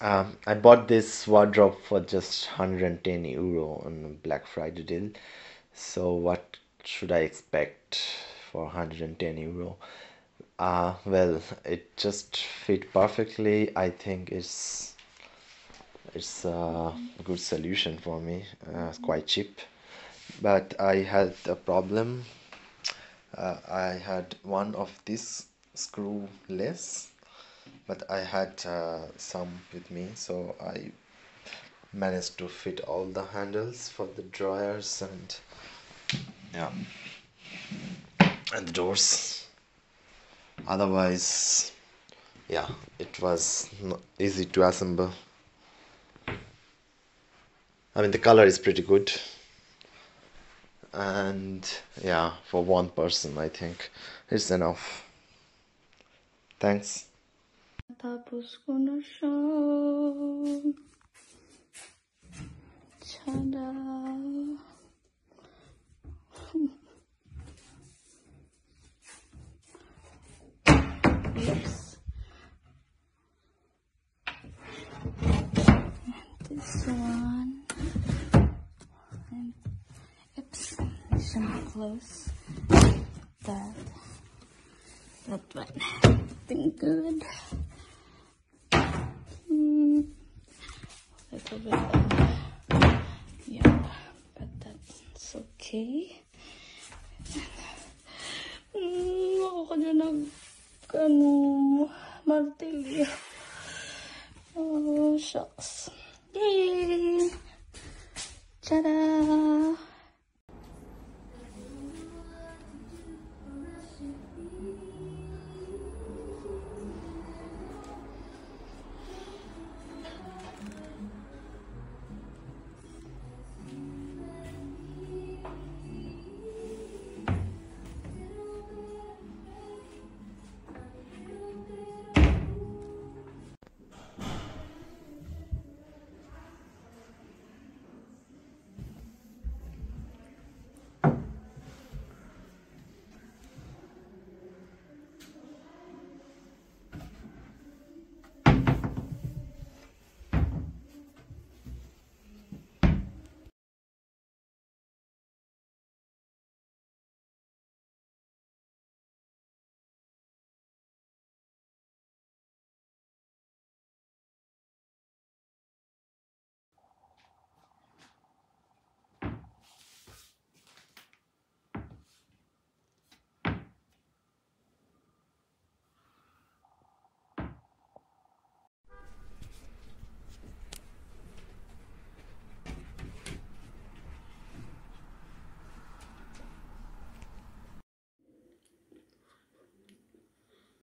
I bought this wardrobe for just €110 on Black Friday deal. So what should I expect for €110? Well, it just fit perfectly. I think it's a good solution for me. It's quite cheap, but I had a problem. I had one of these screw less, but I had some with me, so I managed to fit all the handles for the drawers and yeah, and the doors. Otherwise, yeah, it was not easy to assemble. I mean, the color is pretty good, and yeah, for one person, I think it's enough. Thanks. Tapos ko na siya. Tada! Oops. This one. And oops, this one close. That one. Looking good. Little bit yep, but that's okay. Ako ka dyan martilyo. Oh, shucks. Yay! Ta-da!